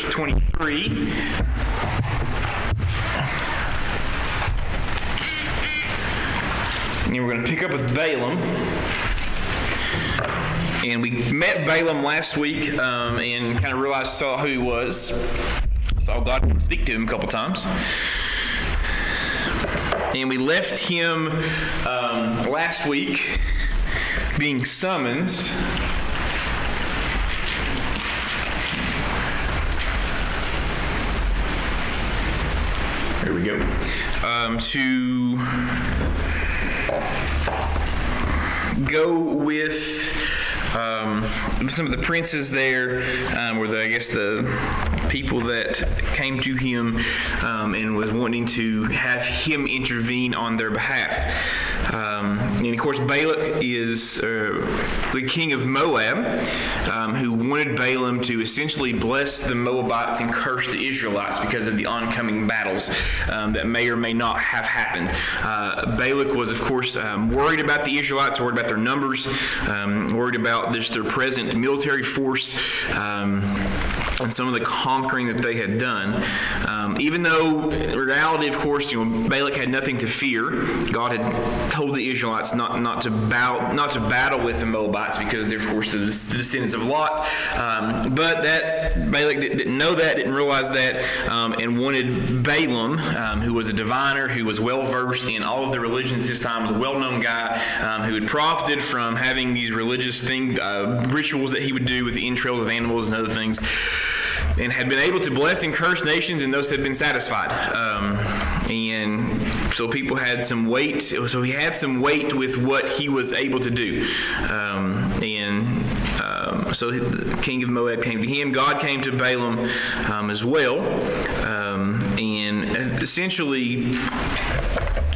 verse 23. And we're going to pick up with Balaam. And we met Balaam last week and kind of saw who he was. Saw God speak to him a couple times. And we left him last week being summoned here we go to go with some of the princes there, were the people that came to him and was wanting to have him intervene on their behalf. And of course, Balak is the king of Moab, who wanted Balaam to essentially bless the Moabites and curse the Israelites because of the oncoming battles that may or may not have happened. Balak was, of course, worried about the Israelites, worried about their numbers, worried about just their present military force, and some of the conquering that they had done. Even though, in reality, of course, Balak had nothing to fear. God had told the Israelites not to battle with the Moabites because they're, of course, the descendants of Lot. But that Balak didn't know that, didn't realize that, and wanted Balaam, who was a diviner, who was well versed in all of the religions at this time, was a well-known guy, who had profited from having these religious rituals that he would do with the entrails of animals and other things, and had been able to bless and curse nations, and those had been satisfied. And so people had some weight. So he had some weight with what he was able to do. So the king of Moab came to him. God came to Balaam as well, and essentially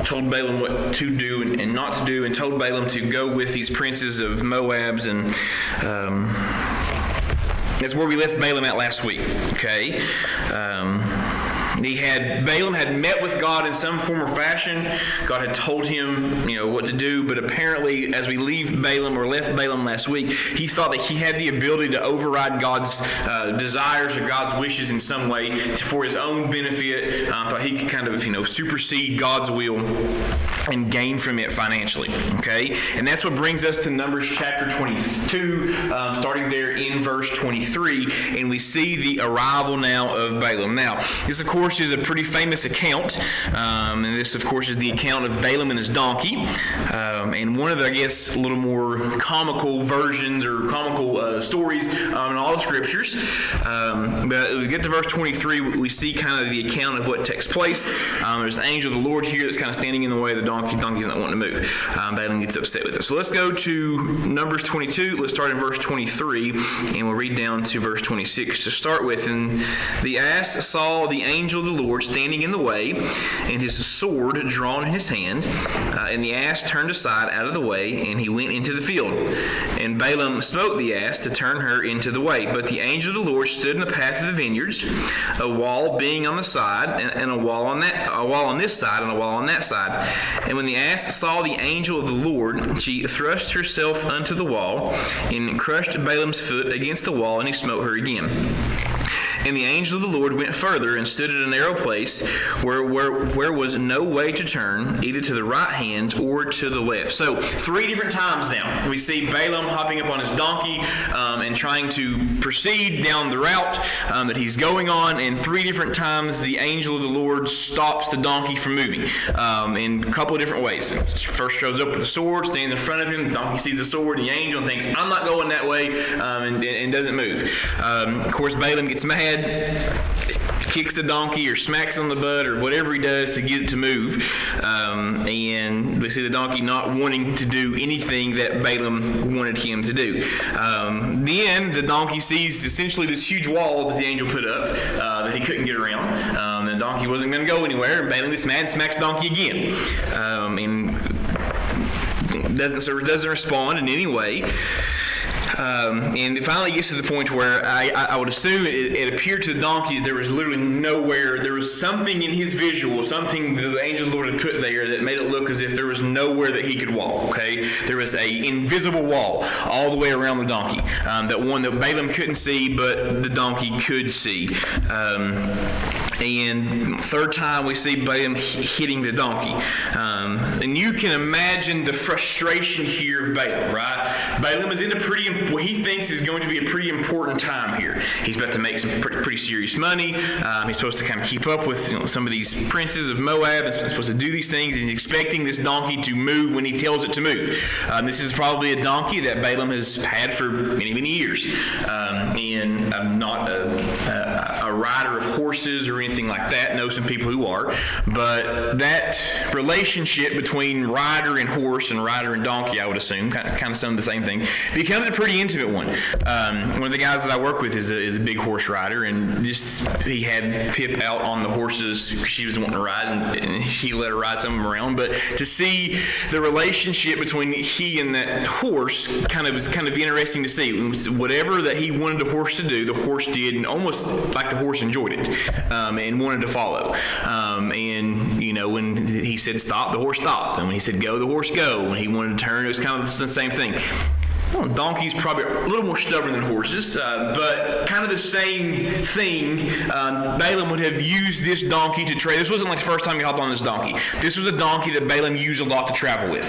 told Balaam what to do and not to do, and told Balaam to go with these princes of Moabs, and that's where we left Balaam at last week. Okay. Balaam had met with God in some form or fashion. God had told him, what to do, but apparently, as we left Balaam last week, he thought that he had the ability to override God's desires or God's wishes in some way for his own benefit. Thought he could kind of, supersede God's will and gain from it financially. Okay, and that's what brings us to Numbers chapter 22, starting there in verse 23, and we see the arrival now of Balaam. Now, this, of course, is a pretty famous account, and this, of course, is the account of Balaam and his donkey, and one of the, I guess, a little more comical versions or comical stories in all the scriptures. But as we get to verse 23, we see kind of the account of what takes place. There's an angel of the Lord here that's kind of standing in the way of the donkey. The donkey's not wanting to move. Balaam gets upset with it. So let's go to Numbers 22. Let's start in verse 23, and we'll read down to verse 26 to start with. And the ass saw the angel of the Lord standing in the way, and his sword drawn in his hand. And the ass turned aside out of the way, and he went into the field. And Balaam smote the ass to turn her into the way. But the angel of the Lord stood in the path of the vineyards, a wall being on the side, and a wall on this side, and a wall on that side. And when the ass saw the angel of the Lord, she thrust herself unto the wall, and crushed Balaam's foot against the wall, and he smote her again. And the angel of the Lord went further and stood at a narrow place where was no way to turn, either to the right hand or to the left. So 3 different times now we see Balaam hopping up on his donkey and trying to proceed down the route that he's going on. And 3 different times the angel of the Lord stops the donkey from moving in a couple of different ways. First shows up with a sword, stands in front of him. The donkey sees the sword, and the angel thinks, I'm not going that way, and doesn't move. Of course, Balaam gets mad, kicks the donkey or smacks on the butt or whatever he does to get it to move. And we see the donkey not wanting to do anything that Balaam wanted him to do. Then the donkey sees essentially this huge wall that the angel put up that he couldn't get around. The donkey wasn't going to go anywhere, and Balaam gets mad and smacks the donkey again. And doesn't respond in any way. And it finally gets to the point where I would assume it appeared to the donkey that there was literally nowhere. There was something in his visual, something that the angel of the Lord had put there that made it look as if there was nowhere that he could walk. Okay, there was a invisible wall all the way around the donkey, that one that Balaam couldn't see, but the donkey could see. And third time we see Balaam hitting the donkey. And you can imagine the frustration here of Balaam, right? Balaam is in what he thinks is going to be a pretty important time here. He's about to make some pretty serious money. He's supposed to kind of keep up with some of these princes of Moab. He's supposed to do these things. He's expecting this donkey to move when he tells it to move. This is probably a donkey that Balaam has had for many, many years. And I'm not a rider of horses or anything like that. Know some people who are, but that relationship between rider and horse and rider and donkey, I would assume, kind of some of the same thing, becomes a pretty intimate one. One of the guys that I work with is a big horse rider, and he had Pip out on the horses. She was wanting to ride, and he let her ride some of them around. But to see the relationship between he and that horse was kind of interesting to see. Whatever that he wanted the horse to do, the horse did, and almost like the horse enjoyed it, and wanted to follow. And when he said stop, the horse stopped, and when he said go, the horse go. When he wanted to turn, it was kind of the same thing. Well, donkeys probably a little more stubborn than horses, but kind of the same thing. Balaam would have used this donkey to trade. This wasn't like the first time he hopped on this donkey. This was a donkey that Balaam used a lot to travel with.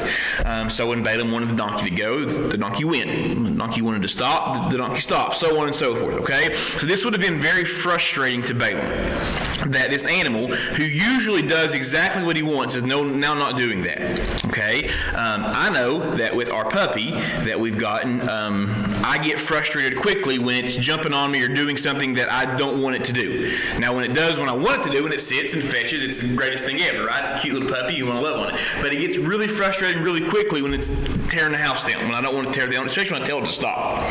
So when Balaam wanted the donkey to go, the donkey went. When the donkey wanted to stop, the donkey stopped, so on and so forth. Okay? So this would have been very frustrating to Balaam, that this animal, who usually does exactly what he wants, is now not doing that. Okay? I know that with our puppy that we've gotten, I get frustrated quickly when it's jumping on me or doing something that I don't want it to do. Now, when it does when I want it to do, when it sits and fetches, it's the greatest thing ever, right? It's a cute little puppy, you want to love on it. But it gets really frustrating really quickly when it's tearing the house down, when I don't want to tear it down, especially when I tell it to stop.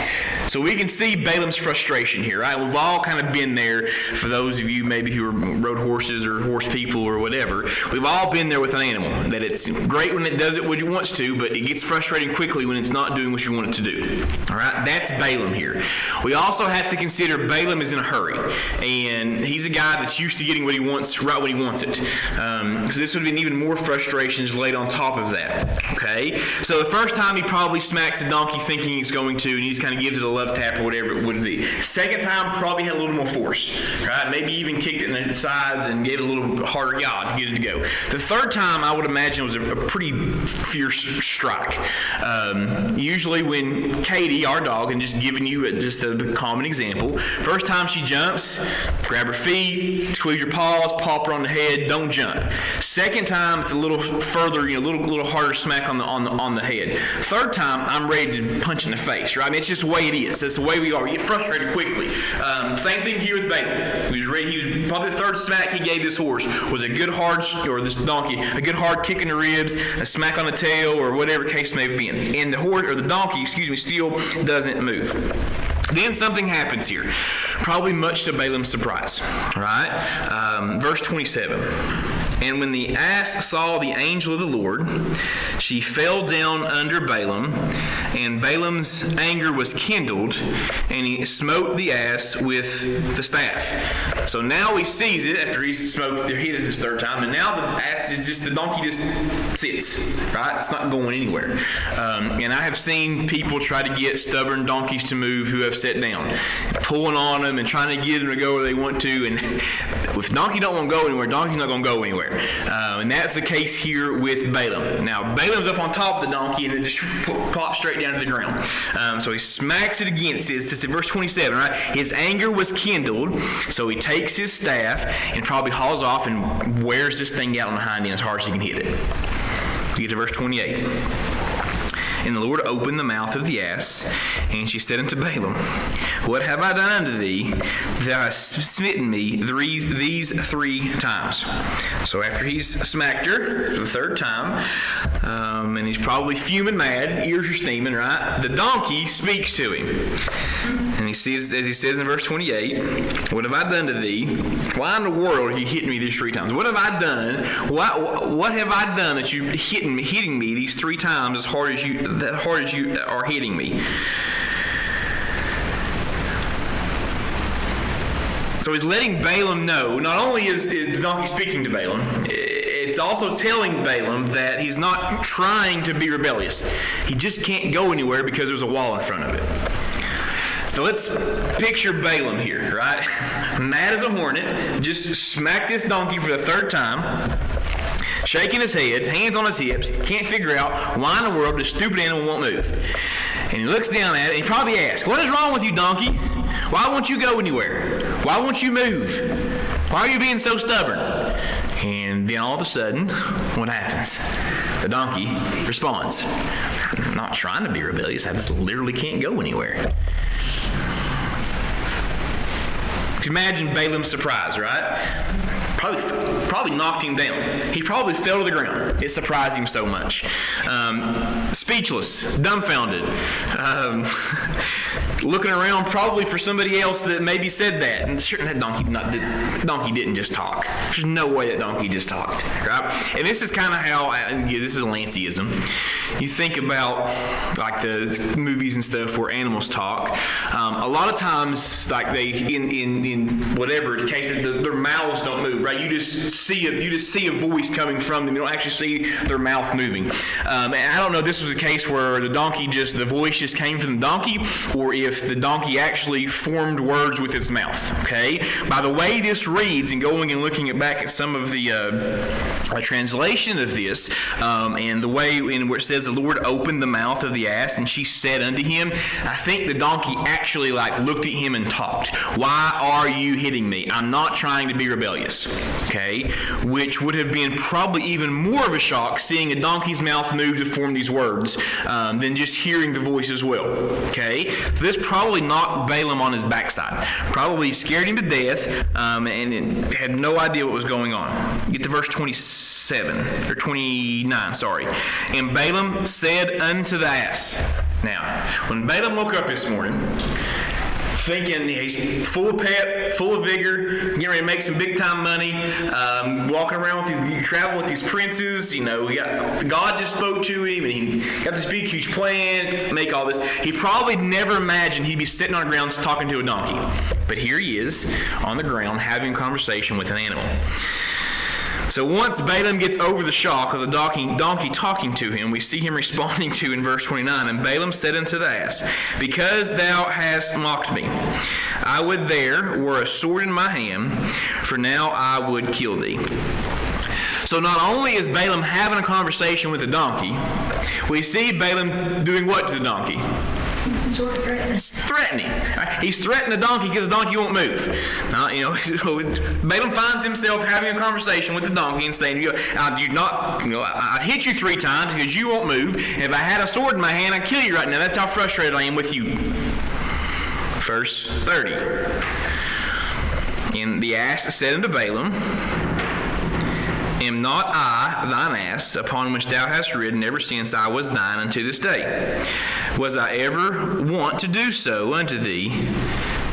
So we can see Balaam's frustration here, right? We've all kind of been there. For those of you maybe who rode horses or horse people or whatever, we've all been there with an animal, that it's great when it does it what it wants to, but it gets frustrating quickly when it's not doing what you want it to do. All right, that's Balaam here. We also have to consider Balaam is in a hurry, and he's a guy that's used to getting what he wants right when he wants it. So this would have been even more frustrations laid on top of that. Okay, so the first time he probably smacks the donkey thinking he's going to, and he just kind of gives it a love tap or whatever it would be. Second time probably had a little more force, right? Maybe even kicked it in the sides and gave it a little harder yaw to get it to go. The third time I would imagine was a pretty fierce strike. Usually when Katie, our dog, and just giving you just a common example, first time she jumps, grab her feet, squeeze your paws, pop her on the head, don't jump. Second time it's a little further, a little harder smack on the head. Third time I'm ready to punch in the face, right? I mean, it's just the way it is. That's the way we are. We get frustrated quickly. Same thing here with Balaam. He was probably the third smack he gave this horse was a good hard, or this donkey, a good hard kick in the ribs, a smack on the tail, or whatever case may have been. And the horse, or the donkey, still doesn't move. Then something happens here, probably much to Balaam's surprise. Right? Verse 27. And when the ass saw the angel of the Lord, she fell down under Balaam, and Balaam's anger was kindled, and he smote the ass with the staff. So now he sees it after he's smoked their head this third time, and now the ass is just, the donkey just sits, right? It's not going anywhere. And I have seen people try to get stubborn donkeys to move who have sat down, pulling on them and trying to get them to go where they want to. And if donkey don't want to go anywhere, donkey's not going to go anywhere. And that's the case here with Balaam. Now, Balaam's up on top of the donkey, and it just plops straight down to the ground. So he smacks it against it. It's in verse 27, right? His anger was kindled, so he takes his staff and probably hauls off and wears this thing out on the hind end as hard as he can hit it. We get to verse 28. And the Lord opened the mouth of the ass, and she said unto Balaam, What have I done unto thee, that thou hast smitten me these 3 times? So after he's smacked her for the third time, and he's probably fuming mad, ears are steaming, right? The donkey speaks to him. And he says, as he says in verse 28, What have I done to thee? Why in the world are you hitting me these 3 times? What have I done? What have I done that you're hitting me these 3 times as hard as you are hitting me? So he's letting Balaam know, not only is the donkey speaking to Balaam, it's also telling Balaam that he's not trying to be rebellious. He just can't go anywhere because there's a wall in front of it. So let's picture Balaam here, right? Mad as a hornet, just smacked this donkey for the third time, shaking his head, hands on his hips, can't figure out why in the world this stupid animal won't move. And he looks down at it and he probably asks, "What is wrong with you, donkey? Why won't you go anywhere? Why won't you move? Why are you being so stubborn?" And then all of a sudden, what happens? The donkey responds, "I'm not trying to be rebellious. I just literally can't go anywhere." Imagine Balaam's surprise, right? Probably knocked him down. He probably fell to the ground. It surprised him so much. Speechless, dumbfounded, looking around probably for somebody else that maybe said that. And sure, that donkey didn't just talk. There's no way that donkey just talked, right? And this is kind of how, this is a Lanceism. You think about like the movies and stuff where animals talk. A lot of times, like they in whatever the case, their mouths don't move, right? You just see a voice coming from them. You don't actually see their mouth moving. And I don't know if this was a case where the voice just came from the donkey, or if the donkey actually formed words with its mouth. Okay, by the way this reads, and going and looking back at some of the translation of this, and the way in where it says the Lord opened the mouth of the ass, and she said unto him, I think the donkey actually looked at him and talked. "Why are you hitting me? I'm not trying to be rebellious." Okay, which would have been probably even more of a shock seeing a donkey's mouth move to form these words than just hearing the voice as well. Okay, so this probably knocked Balaam on his backside, probably scared him to death, and had no idea what was going on. Get to verse 29, sorry. And Balaam said unto the ass. Now, when Balaam woke up this morning, thinking he's full of pep, full of vigor, getting ready to make some big time money, walking around with traveling with these princes, God just spoke to him, and he got this big huge plan, make all this. He probably never imagined he'd be sitting on the ground talking to a donkey. But here he is on the ground having a conversation with an animal. So once Balaam gets over the shock of the donkey talking to him, we see him responding to in verse 29, and Balaam said unto the ass, Because thou hast mocked me, I would there were a sword in my hand, for now I would kill thee. So not only is Balaam having a conversation with the donkey, we see Balaam doing what to the donkey? It's threatening. He's threatening the donkey because the donkey won't move. Balaam finds himself having a conversation with the donkey and saying, I've hit you 3 times because you won't move. And if I had a sword in my hand, I'd kill you right now. That's how frustrated I am with you. Verse 30. And the ass said unto Balaam, Am not I thine ass, upon which thou hast ridden ever since I was thine unto this day? Was I ever wont to do so unto thee?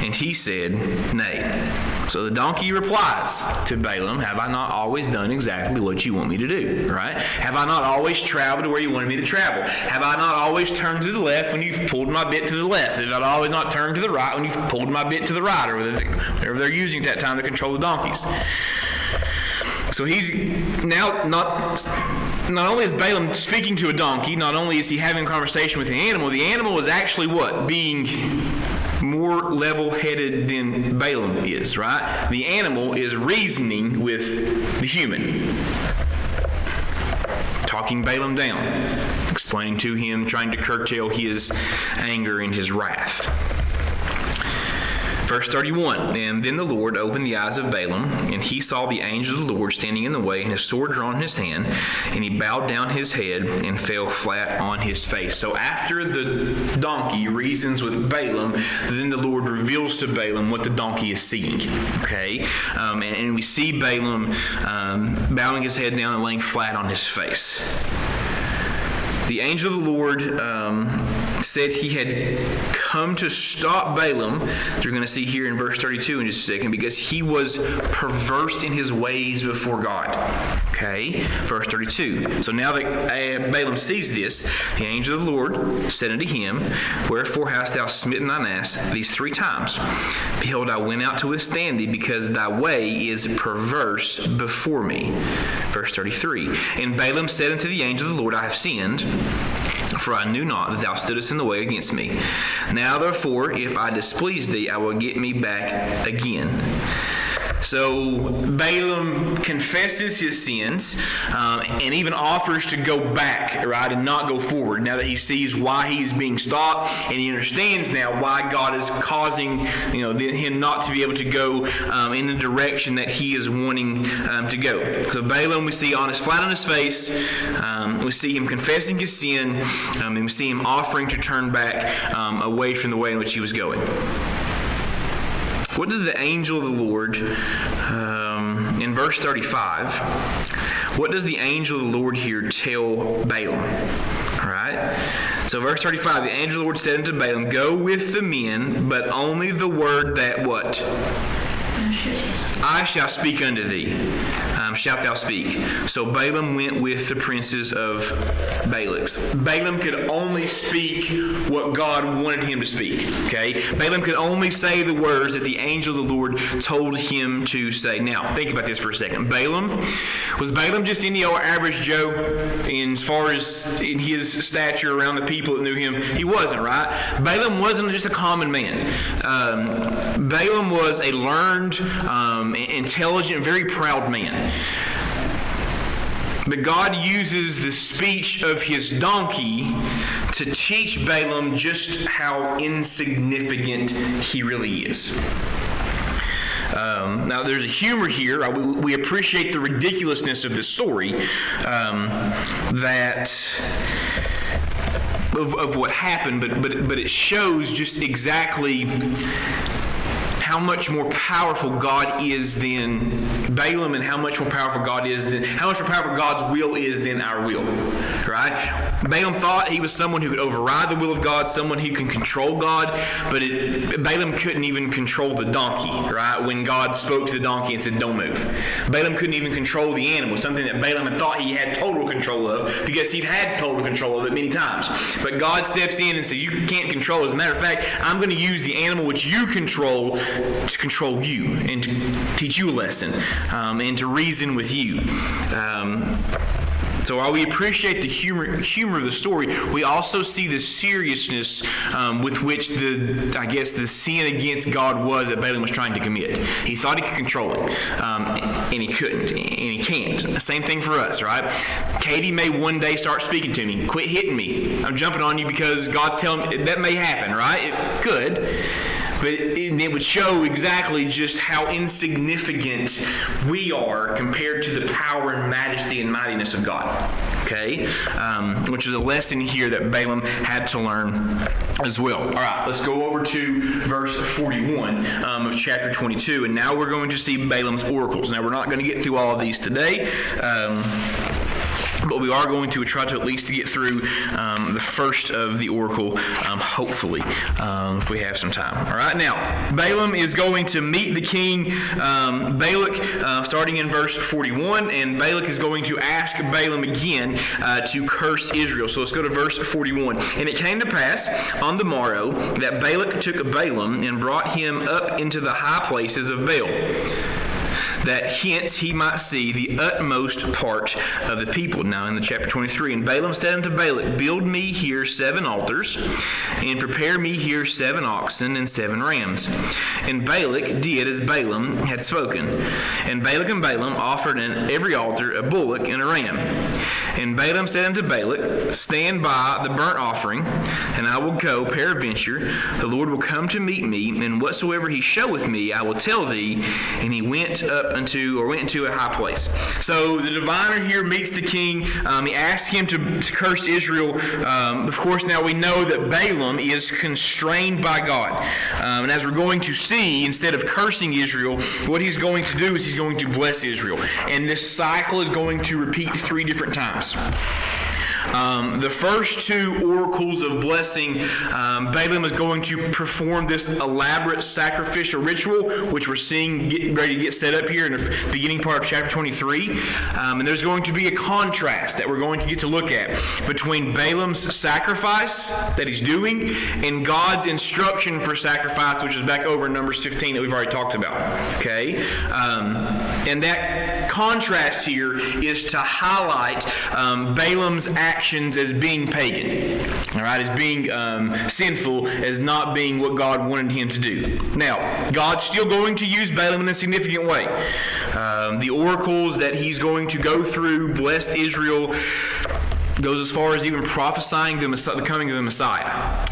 And he said, Nay. So the donkey replies to Balaam, Have I not always done exactly what you want me to do? Right? Have I not always traveled to where you wanted me to travel? Have I not always turned to the left when you've pulled my bit to the left? Have I always not turned to the right when you've pulled my bit to the right? Or whatever they're using at that time to control the donkeys. So he's now not only is Balaam speaking to a donkey, not only is he having a conversation with the animal is actually what? Being more level-headed than Balaam is, right? The animal is reasoning with the human. Talking Balaam down, explaining to him, trying to curtail his anger and his wrath. Verse 31, And then the Lord opened the eyes of Balaam, and he saw the angel of the Lord standing in the way, and his sword drawn in his hand, and he bowed down his head and fell flat on his face. So after the donkey reasons with Balaam, then the Lord reveals to Balaam what the donkey is seeing. Okay? And we see Balaam bowing his head down and laying flat on his face. The angel of the Lord said he had come to stop Balaam, as we're going to see here in verse 32 in just a second, because he was perverse in his ways before God. Okay, verse 32. So now that Balaam sees this, the angel of the Lord said unto him, Wherefore hast thou smitten thine ass these 3 times? Behold, I went out to withstand thee, because thy way is perverse before me. Verse 33. And Balaam said unto the angel of the Lord, I have sinned, for I knew not that thou stoodest in the way against me. Now therefore, if I displease thee, I will get me back again. So Balaam confesses his sins and even offers to go back, right, and not go forward now that he sees why he's being stopped, and he understands now why God is causing him not to be able to go in the direction that he is wanting to go. So Balaam, we see flat on his face. We see him confessing his sin, and we see him offering to turn back away from the way in which he was going. What did the angel of the Lord, in verse 35, what does the angel of the Lord here tell Balaam? All right? So verse 35, the angel of the Lord said unto Balaam, Go with the men, but only the word that what? I shall speak unto thee, shalt thou speak. So Balaam went with the princes of Balak. Balaam could only speak what God wanted him to speak. Okay? Balaam could only say the words that the angel of the Lord told him to say. Now, think about this for a second. Was Balaam just any old average Joe as far as in his stature around the people that knew him? He wasn't, right? Balaam wasn't just a common man. Balaam was a learned, intelligent, very proud man. But God uses the speech of his donkey to teach Balaam just how insignificant he really is. Now, there's a humor here. We appreciate the ridiculousness of this story, of what happened, but it shows just exactly how much more powerful God is than Balaam, and how much more powerful God's will is than our will. Right? Balaam thought he was someone who could override the will of God, someone who can control God, but Balaam couldn't even control the donkey, right? When God spoke to the donkey and said, don't move. Balaam couldn't even control the animal, something that Balaam had thought he had total control of, because he'd had total control of it many times. But God steps in and says, you can't control it. As a matter of fact, I'm going to use the animal which you control to control you and to teach you a lesson and to reason with you. So while we appreciate the humor of the story, we also see the seriousness with which the sin against God was that Balaam was trying to commit. He thought he could control it, and he couldn't, and he can't. Same thing for us, right? Katie may one day start speaking to me. Quit hitting me. I'm jumping on you because God's telling me that may happen, right? It could. But it would show exactly just how insignificant we are compared to the power and majesty and mightiness of God. Okay? Which is a lesson here that Balaam had to learn as well. All right, let's go over to verse 41 of chapter 22. And now we're going to see Balaam's oracles. Now, we're not going to get through all of these today. But we are going to try to at least get through the first of the oracle, hopefully, if we have some time. All right, now, Balaam is going to meet the king Balak, starting in verse 41, and Balak is going to ask Balaam again to curse Israel. So let's go to verse 41. And it came to pass on the morrow that Balak took Balaam and brought him up into the high places of Baal, that hence he might see the utmost part of the people. Now in the chapter 23, and Balaam said unto Balak, Build me here 7 altars, and prepare me here 7 oxen and 7 rams. And Balak did as Balaam had spoken. And Balak and Balaam offered in every altar a bullock and a ram. And Balaam said unto Balak, Stand by the burnt offering, and I will go peradventure. The Lord will come to meet me, and whatsoever he showeth me, I will tell thee. And he went into a high place. So the diviner here meets the king. He asks him to curse Israel. Of course, now we know that Balaam is constrained by God. And as we're going to see, instead of cursing Israel, what he's going to do is he's going to bless Israel. And this cycle is going to repeat 3 different times. The first two oracles of blessing, Balaam is going to perform this elaborate sacrificial ritual, which we're seeing getting ready to get set up here in the beginning part of chapter 23. And there's going to be a contrast that we're going to get to look at between Balaam's sacrifice that he's doing and God's instruction for sacrifice, which is back over in Numbers 15 that we've already talked about. Okay? And that contrast here is to highlight Balaam's actions as being pagan, all right, as being sinful, as not being what God wanted him to do. Now, God's still going to use Balaam in a significant way. The oracles that he's going to go through, blessed Israel, goes as far as even prophesying the coming of the Messiah.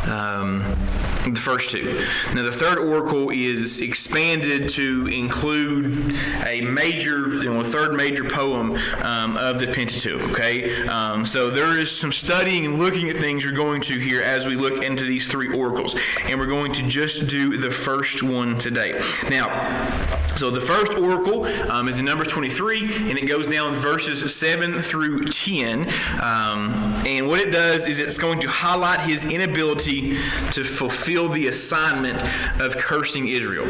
The first two. Now, the third oracle is expanded to include a major, third major poem of the Pentateuch. Okay, so there is some studying and looking at things we're going to here as we look into these three oracles, and we're going to just do the first one today. Now, so the first oracle is in Numbers 23, and it goes down verses 7 through 10. And what it does is it's going to highlight his inability to fulfill the assignment of cursing Israel.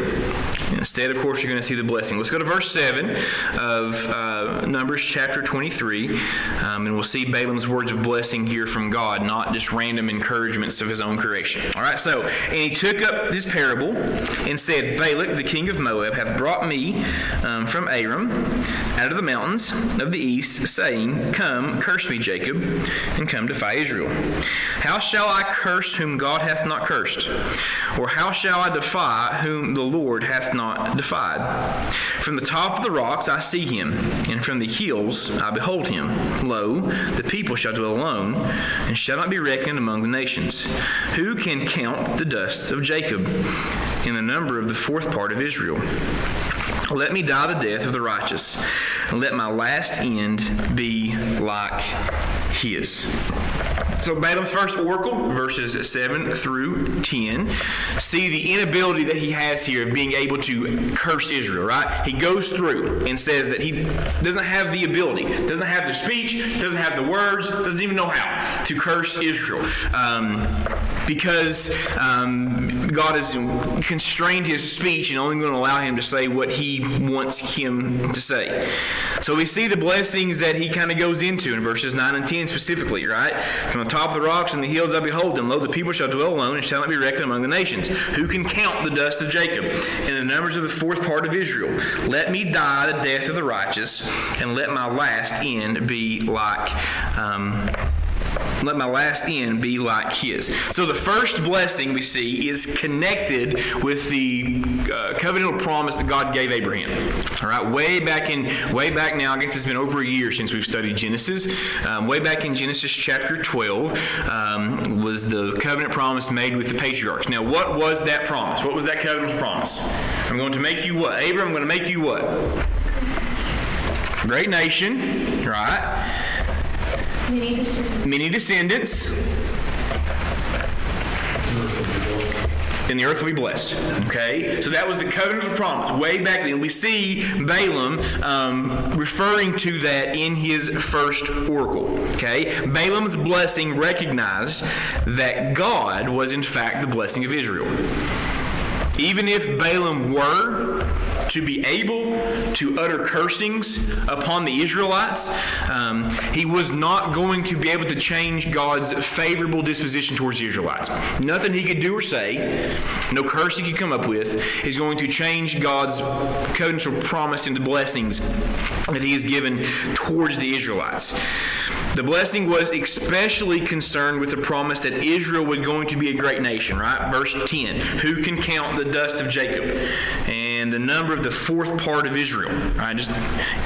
Instead, of course, you're going to see the blessing. Let's go to verse 7 of Numbers chapter 23, and we'll see Balaam's words of blessing here from God, not just random encouragements of his own creation. All right, so, and he took up this parable and said, Balak, the king of Moab, hath brought me from Aram out of the mountains of the east, saying, Come, curse me, Jacob, and come defy Israel. How shall I curse whom God hath not cursed? Or how shall I defy whom the Lord hath not defied? From the top of the rocks I see him, and from the hills I behold him. Lo, the people shall dwell alone, and shall not be reckoned among the nations. Who can count the dust of Jacob, and the number of the fourth part of Israel? Let me die the death of the righteous, and let my last end be like his. So Balaam's first oracle, verses 7 through 10, see the inability that he has here of being able to curse Israel, right? He goes through and says that he doesn't have the ability, doesn't have the speech, doesn't have the words, doesn't even know how to curse Israel. Because God has constrained his speech and only going to allow him to say what he wants him to say. So we see the blessings that he kind of goes into in verses 9 and 10 specifically, right? From the top of the rocks and the hills I behold them. Lo, the people shall dwell alone and shall not be reckoned among the nations. Who can count the dust of Jacob and the numbers of the fourth part of Israel? Let me die the death of the righteous, and let my last end be like his. So the first blessing we see is connected with the covenantal promise that God gave Abraham. All right, way back now, I guess it's been over a year since we've studied Genesis. Way back in Genesis chapter 12 was the covenant promise made with the patriarchs. Now, what was that promise? What was that covenant promise? I'm going to make you what? Abraham, I'm going to make you what? Great nation, right? Many descendants. And the earth will be blessed. Okay? So that was the covenant promise way back then. We see Balaam referring to that in his first oracle. Okay? Balaam's blessing recognized that God was in fact the blessing of Israel. Even if Balaam were to be able to utter cursings upon the Israelites, he was not going to be able to change God's favorable disposition towards the Israelites. Nothing he could do or say, no curse he could come up with, is going to change God's covenantal promise into blessings that he has given towards the Israelites. The blessing was especially concerned with the promise that Israel was going to be a great nation, right? Verse 10, who can count the dust of Jacob and the number of the fourth part of Israel? Right? Just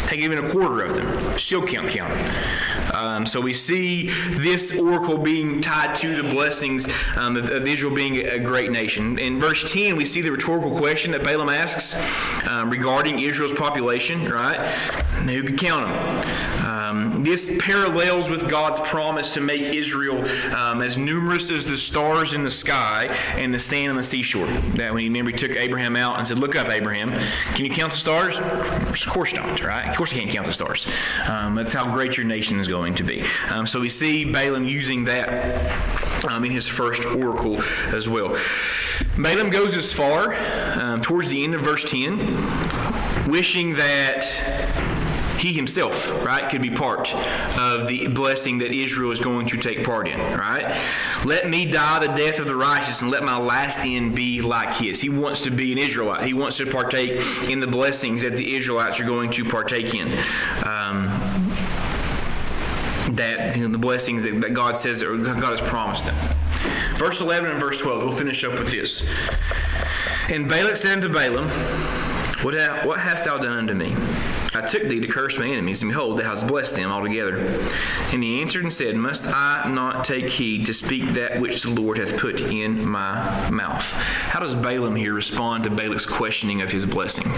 take even a quarter of them. Still can't count them. So we see this oracle being tied to the blessings of Israel being a great nation. In verse 10, we see the rhetorical question that Balaam asks regarding Israel's population, right? Who could count them? This parallels with God's promise to make Israel as numerous as the stars in the sky and the sand on the seashore. That when he took Abraham out and said, "Look up, Abraham. Can you count the stars?" Of course not, right? Of course you can't count the stars. That's how great your nation is going going to be. So we see Balaam using that in his first oracle as well. Balaam goes as far towards the end of verse 10, wishing that he himself, right, could be part of the blessing that Israel is going to take part in, right? Let me die the death of the righteous, and let my last end be like his. He wants to be an Israelite. He wants to partake in the blessings that the Israelites are going to partake in. The blessings that God says, or God has promised them. Verse 11 and verse 12, we'll finish up with this. And Balak said unto Balaam, What hast thou done unto me? I took thee to curse my enemies, and behold, thou hast blessed them altogether. And he answered and said, Must I not take heed to speak that which the Lord hath put in my mouth? How does Balaam here respond to Balak's questioning of his blessing?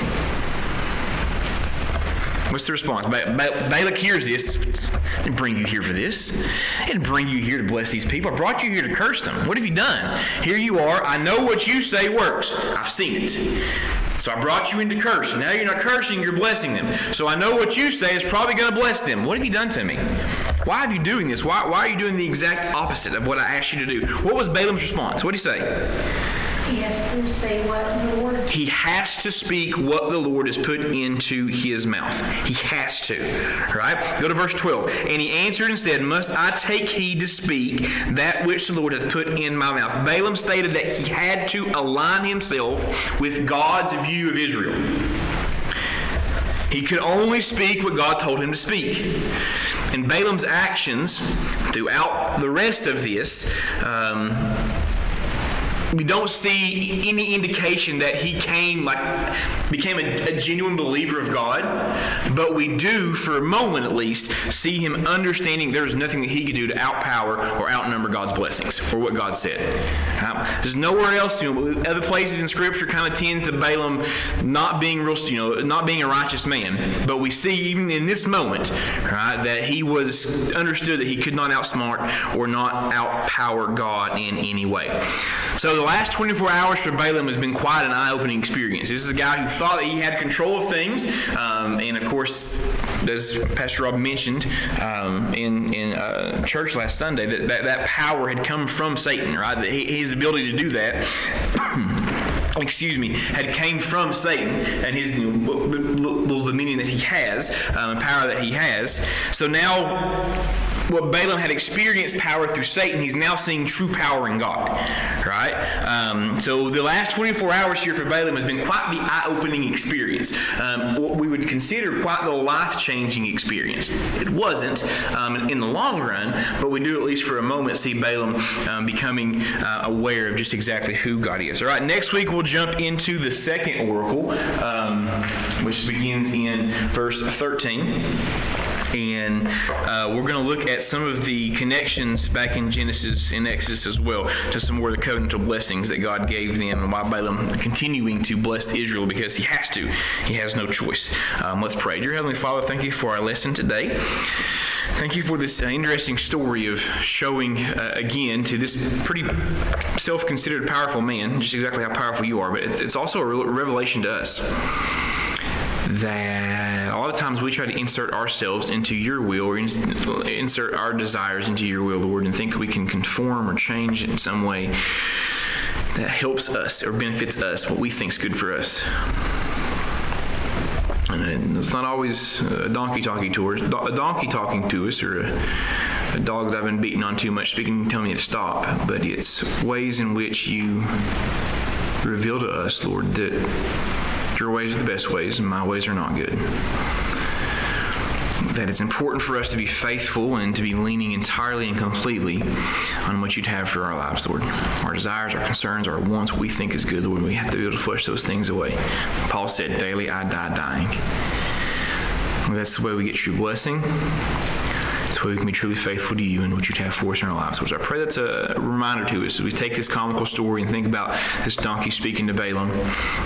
What's the response? Balak hears this. I didn't bring you here for this. I didn't bring you here to bless these people. I brought you here to curse them. What have you done? Here you are. I know what you say works. I've seen it. So I brought you in to curse. Now you're not cursing, you're blessing them. So I know what you say is probably going to bless them. What have you done to me? Why are you doing this? Why are you doing the exact opposite of what I asked you to do? What was Balaam's response? What did he say? He has to say what the Lord... He has to speak what the Lord has put into his mouth. He has to. Right? Go to verse 12. And he answered and said, Must I take heed to speak that which the Lord hath put in my mouth? Balaam stated that he had to align himself with God's view of Israel. He could only speak what God told him to speak. And Balaam's actions throughout the rest of this, we don't see any indication that he became a genuine believer of God, but we do, for a moment at least, see him understanding there's nothing that he could do to outpower or outnumber God's blessings or what God said. There's nowhere else. Other places in Scripture kind of tends to Balaam not being not being a righteous man, but we see even in this moment, right, that he was understood that he could not outsmart or not outpower God in any way. So the last 24 hours for Balaam has been quite an eye-opening experience. This is a guy who thought that he had control of things, and of course, as Pastor Rob mentioned in church last Sunday, that power had come from Satan, right? That his ability to do that had came from Satan and his little dominion that he has, and power that he has. So now, what Balaam had experienced power through Satan, he's now seeing true power in God, right? So the last 24 hours here for Balaam has been quite the eye-opening experience. What we would consider quite the life-changing experience. It wasn't in the long run, but we do at least for a moment see Balaam becoming aware of just exactly who God is. All right, next week we'll jump into the second oracle, which begins in verse 13. And we're going to look at some of the connections back in Genesis and Exodus as well to some more of the covenantal blessings that God gave them, and why Balaam continuing to bless Israel, because he has to. He has no choice. Let's pray. Dear Heavenly Father, thank you for our lesson today. Thank you for this interesting story of showing, again, to this pretty self-considered powerful man, just exactly how powerful you are, but it's also a revelation to us that a lot of times we try to insert ourselves into your will, or insert our desires into your will, Lord, and think we can conform or change in some way that helps us or benefits us, what we think is good for us. And it's not always a donkey talking to us, or a dog that I've been beating on too much speaking, telling me to stop, but it's ways in which you reveal to us, Lord, that your ways are the best ways and my ways are not good. That it's important for us to be faithful and to be leaning entirely and completely on what you'd have for our lives, Lord. Our desires, our concerns, our wants, what we think is good, Lord, we have to be able to flush those things away. Paul said, daily I die dying. Well, that's the way we get true blessing. That's why we can be truly faithful to you and what you'd have for us in our lives. So I pray that's a reminder to us as we take this comical story and think about this donkey speaking to Balaam.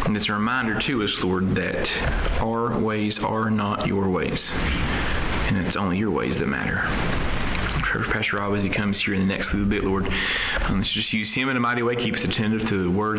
And it's a reminder to us, Lord, that our ways are not your ways. And it's only your ways that matter. For Pastor Rob as he comes here in the next little bit, Lord, let's just use him in a mighty way. Keep us attentive to the word